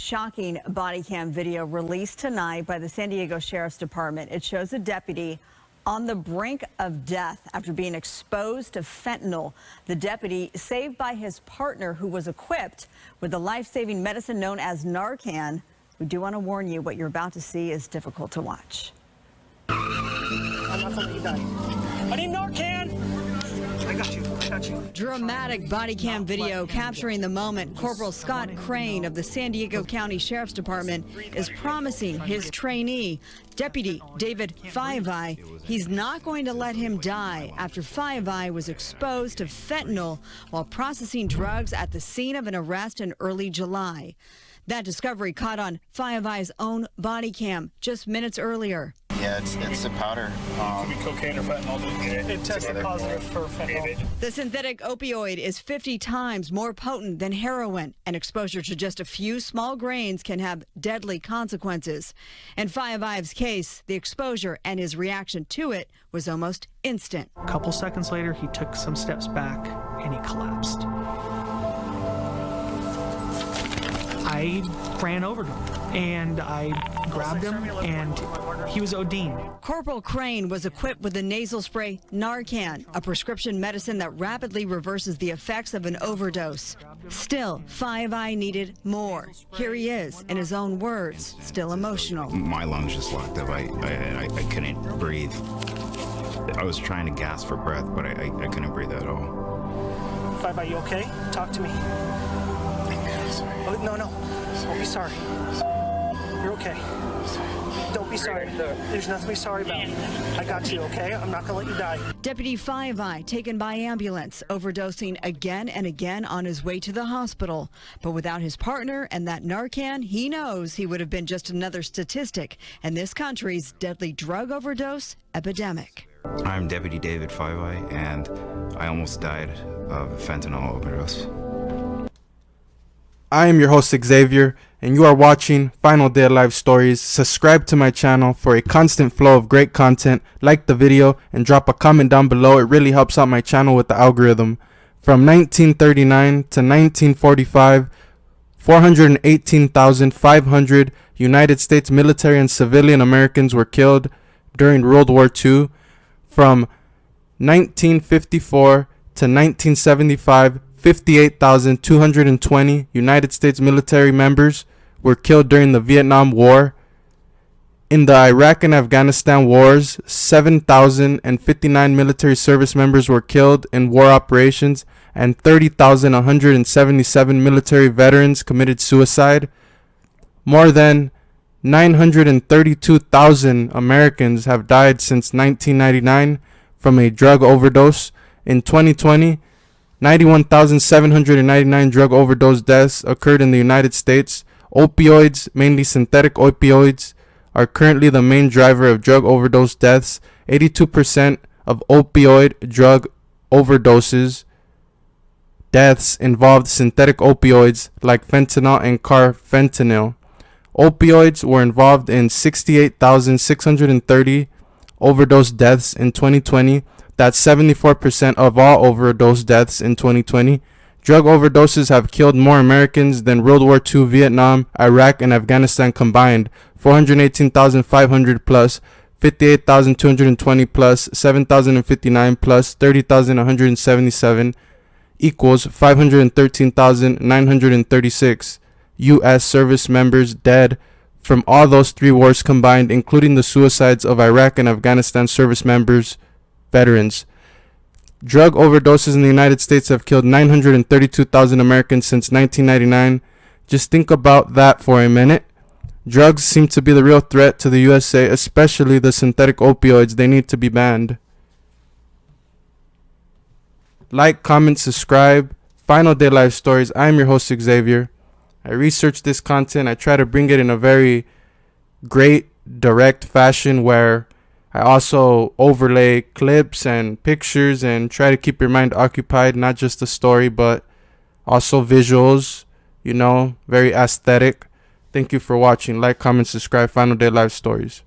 shocking body cam video released tonight by the San Diego Sheriff's Department. It shows a deputy on the brink of death after being exposed to fentanyl. The deputy saved by his partner, who was equipped with the life-saving medicine known as Narcan. We do want to warn you, what you're about to see is difficult to watch. I'm not gonna let you die. I need Narcan! I got you. I got you. Dramatic body cam video capturing the moment Corporal Scott Crane of the San Diego County Sheriff's Department is promising his trainee, Deputy David Five Eye, he's not going to let him die after Five Eye was exposed to fentanyl while processing drugs at the scene of an arrest in early July. That discovery caught on Five Eye's own body cam just minutes earlier. Yeah, it's a powder. Could be cocaine or fentanyl. It tested positive for fentanyl. The synthetic opioid is 50 times more potent than heroin, and exposure to just a few small grains can have deadly consequences. In Five Eye's case, the exposure and his reaction to it was almost instant. A couple seconds later, he took some steps back and he collapsed. I ran over to him and I grabbed him and he was ODing. Corporal Crane was equipped with the nasal spray Narcan, a prescription medicine that rapidly reverses the effects of an overdose. Still, Five Eye needed more. Here he is, in his own words, still emotional. My lungs just locked up. I couldn't breathe. I was trying to gasp for breath, but I couldn't breathe at all. Five Eye, you okay? Talk to me. Oh, no. Don't be sorry. You're okay. Don't be sorry. There's nothing to be sorry about. I got you, okay? I'm not going to let you die. Deputy Five Eye taken by ambulance, overdosing again and again on his way to the hospital. But without his partner and that Narcan, he knows he would have been just another statistic in this country's deadly drug overdose epidemic. I'm Deputy David Five Eye, and I almost died of a fentanyl overdose. I am your host Xavier, and you are watching Final Day Alive Stories. Subscribe to my channel for a constant flow of great content. Like the video and drop a comment down below. It really helps out my channel with the algorithm. From 1939 to 1945, 418,500 United States military and civilian Americans were killed during World War II. From 1954 to 1975, 58,220 United States military members were killed during the Vietnam War. In the Iraq and Afghanistan Wars, 7,059 military service members were killed in war operations, and 30,177 military veterans committed suicide. More than 932,000 Americans have died since 1999 from a drug overdose. In 2020, 91,799 drug overdose deaths occurred in the United States. Opioids, mainly synthetic opioids, are currently the main driver of drug overdose deaths. 82% of opioid drug overdoses deaths involved synthetic opioids like fentanyl and carfentanil. Opioids were involved in 68,630 overdose deaths in 2020. That's 74% of all overdose deaths in 2020. Drug overdoses have killed more Americans than World War II, Vietnam, Iraq, and Afghanistan combined. 418,500 plus, 58,220 plus, 7,059 plus, 30,177 equals 513,936 U.S. service members dead from all those three wars combined, including the suicides of Iraq and Afghanistan service members, veterans. Drug overdoses in the United States have killed 932,000 Americans since 1999. Just think about that for a minute. Drugs seem to be the real threat to the USA, especially the synthetic opioids. They need to be banned. Like, comment, subscribe. Final Day Live Stories. I'm your host Xavier. I research this content. I try to bring it in a very great, direct fashion where I also overlay clips and pictures and try to keep your mind occupied, not just the story, but also visuals, very aesthetic. Thank you for watching. Like, comment, subscribe. Final Day Live Stories.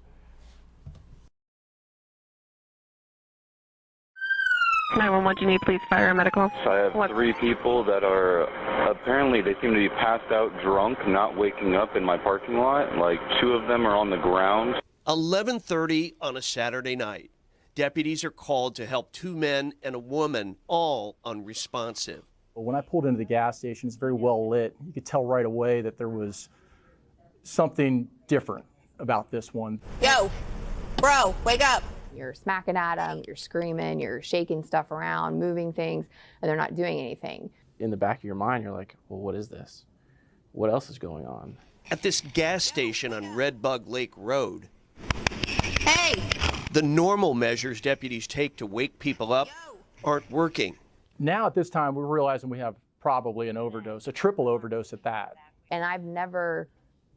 911 What do you need, police, fire, or medical? So I have 3 people that are, apparently they seem to be passed out drunk, not waking up in my parking lot. Like 2 of them are on the ground. 11:30 on a Saturday night. Deputies are called to help 2 men and a woman, all unresponsive. When I pulled into the gas station, it's very well lit. You could tell right away that there was something different about this one. Yo, bro, wake up. You're smacking at them, you're screaming, you're shaking stuff around, moving things, and they're not doing anything. In the back of your mind, you're like, well, what is this? What else is going on? At this gas station on Redbug Lake Road, hey! The normal measures deputies take to wake people up aren't working. Now at this time, we're realizing we have probably an overdose, a triple overdose at that. And I've never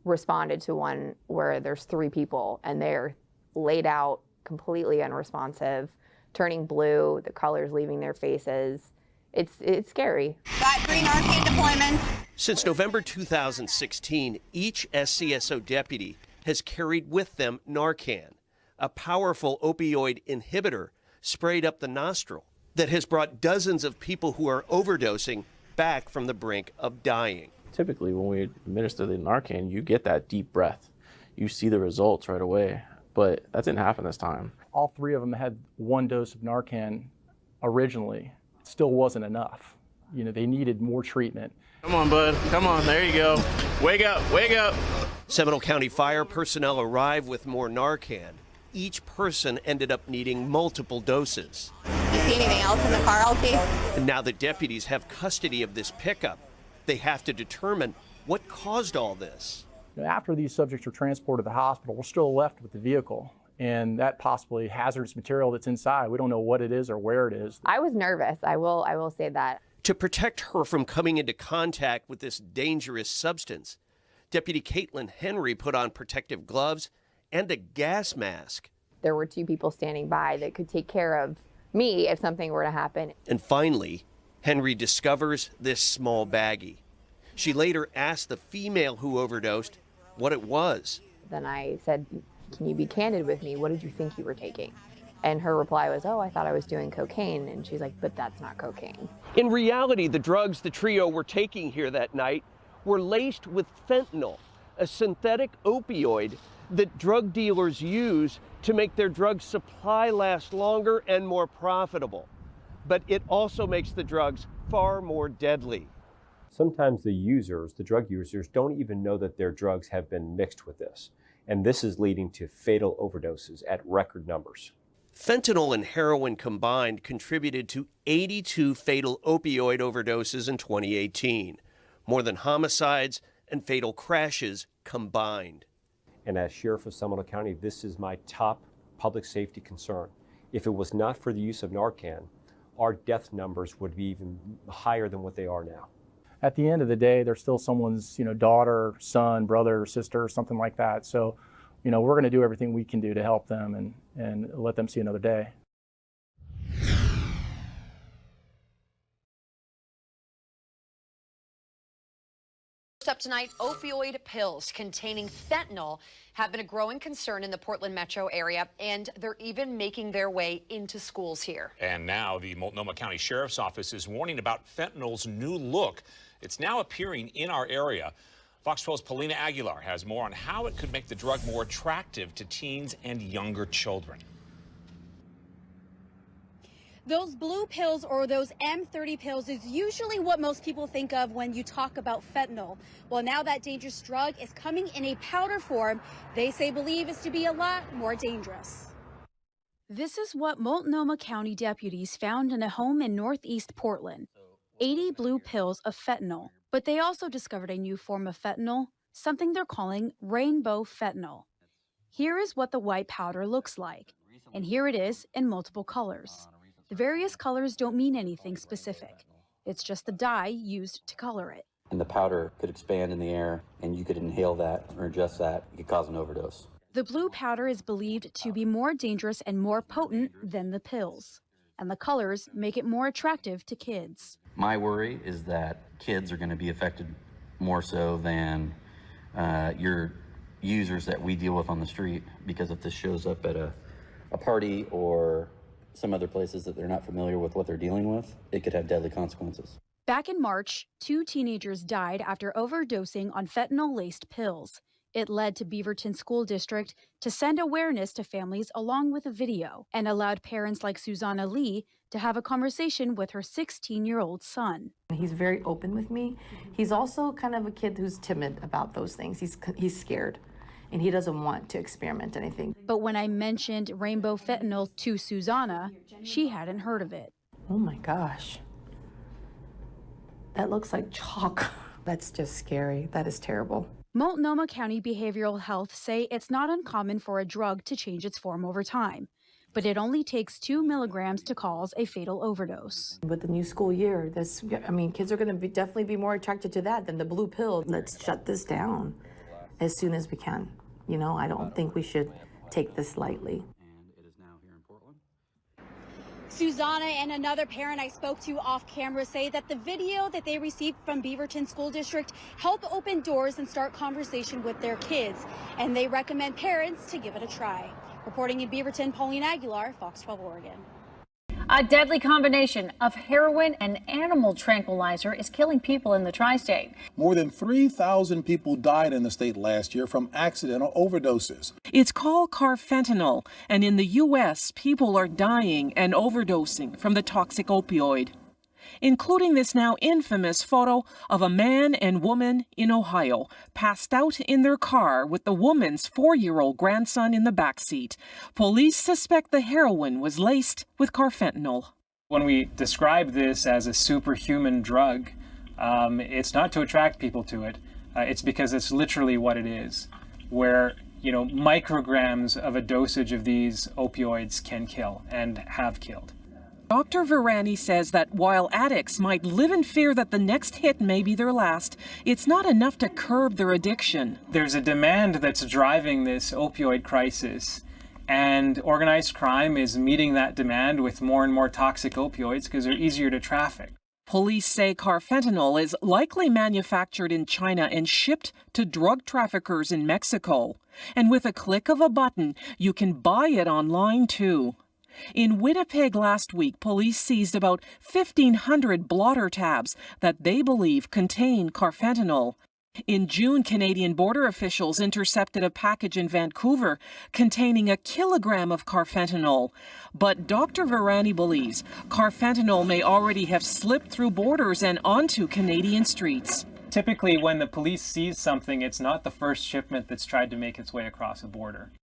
responded to one where there's 3 people and they're laid out completely unresponsive, turning blue, the colors leaving their faces. It's scary. Got green arcade deployment. Since November 2016, each SCSO deputy has carried with them Narcan, a powerful opioid inhibitor sprayed up the nostril that has brought dozens of people who are overdosing back from the brink of dying. Typically, when we administer the Narcan, you get that deep breath. You see the results right away, but that didn't happen this time. All 3 of them had 1 dose of Narcan originally. It still wasn't enough. You know, they needed more treatment. Come on, bud. Come on. There you go. Wake up. Wake up. Seminole County fire personnel arrived with more Narcan. Each person ended up needing multiple doses. You see anything else in the car, LT? And now that deputies have custody of this pickup, they have to determine what caused all this. After these subjects are transported to the hospital, we're still left with the vehicle and that possibly hazardous material that's inside. We don't know what it is or where it is. I was nervous. I will say that. To protect her from coming into contact with this dangerous substance, Deputy Caitlin Henry put on protective gloves and a gas mask. There were 2 people standing by that could take care of me if something were to happen. And finally, Henry discovers this small baggie. She later asked the female who overdosed what it was. Then I said, can you be candid with me? What did you think you were taking? And her reply was, oh, I thought I was doing cocaine. And she's like, but that's not cocaine. In reality, the drugs the trio were taking here that night were laced with fentanyl, a synthetic opioid that drug dealers use to make their drug supply last longer and more profitable. But it also makes the drugs far more deadly. Sometimes the drug users, don't even know that their drugs have been mixed with this. And this is leading to fatal overdoses at record numbers. Fentanyl and heroin combined contributed to 82 fatal opioid overdoses in 2018, more than homicides and fatal crashes combined. And as Sheriff of Seminole County, this is my top public safety concern. If it was not for the use of Narcan, our death numbers would be even higher than what they are now. At the end of the day, they're still someone's, daughter, son, brother, sister, something like that. So, we're going to do everything we can do to help them and let them see another day. Up tonight, opioid pills containing fentanyl have been a growing concern in the Portland metro area, and they're even making their way into schools here. And now the Multnomah County Sheriff's Office is warning about fentanyl's new look. It's now appearing in our area. Fox 12's Paulina Aguilar has more on how it could make the drug more attractive to teens and younger children. Those blue pills or those M30 pills is usually what most people think of when you talk about fentanyl. Well, now that dangerous drug is coming in a powder form they say believe is to be a lot more dangerous. This is what Multnomah County deputies found in a home in northeast Portland. 80 blue pills of fentanyl. But they also discovered a new form of fentanyl, something they're calling rainbow fentanyl. Here is what the white powder looks like, and here it is in multiple colors. The various colors don't mean anything specific. It's just the dye used to color it. And the powder could expand in the air, and you could inhale that or ingest that. It could cause an overdose. The blue powder is believed to be more dangerous and more potent than the pills. And the colors make it more attractive to kids. My worry is that kids are going to be affected more so than your users that we deal with on the street, because if this shows up at a party or some other places that they're not familiar with what they're dealing with, it could have deadly consequences. Back in March, 2 teenagers died after overdosing on fentanyl-laced pills. It led to Beaverton School District to send awareness to families along with a video and allowed parents like Susanna Lee to have a conversation with her 16-year-old son. He's very open with me. He's also kind of a kid who's timid about those things. He's scared, and he doesn't want to experiment anything. But when I mentioned rainbow fentanyl to Susanna, she hadn't heard of it. Oh my gosh. That looks like chalk. That's just scary. That is terrible. Multnomah County Behavioral Health say it's not uncommon for a drug to change its form over time, but it only takes 2 milligrams to cause a fatal overdose. With the new school year, kids are going to definitely be more attracted to that than the blue pill. Let's shut this down as soon as we can. You know, I don't think we should take this lightly. Susanna and another parent I spoke to off camera say that the video that they received from Beaverton School District helped open doors and start conversation with their kids, and they recommend parents to give it a try. Reporting in Beaverton, Pauline Aguilar, Fox 12 Oregon. A deadly combination of heroin and animal tranquilizer is killing people in the tri-state. More than 3,000 people died in the state last year from accidental overdoses. It's called Carfentanil, and in the U.S., people are dying and overdosing from the toxic opioid, including this now infamous photo of a man and woman in Ohio passed out in their car with the woman's 4-year-old grandson in the backseat. Police suspect the heroin was laced with carfentanil. When we describe this as a superhuman drug, it's not to attract people to it. It's because it's literally what it is, where micrograms of a dosage of these opioids can kill and have killed. Dr. Virani says that while addicts might live in fear that the next hit may be their last, it's not enough to curb their addiction. There's a demand that's driving this opioid crisis, and organized crime is meeting that demand with more and more toxic opioids because they're easier to traffic. Police say carfentanil is likely manufactured in China and shipped to drug traffickers in Mexico. And with a click of a button, you can buy it online too. In Winnipeg last week, police seized about 1,500 blotter tabs that they believe contain carfentanil. In June, Canadian border officials intercepted a package in Vancouver containing 1 kilogram of carfentanil. But Dr. Virani believes carfentanil may already have slipped through borders and onto Canadian streets. Typically, when the police seize something, it's not the first shipment that's tried to make its way across a border.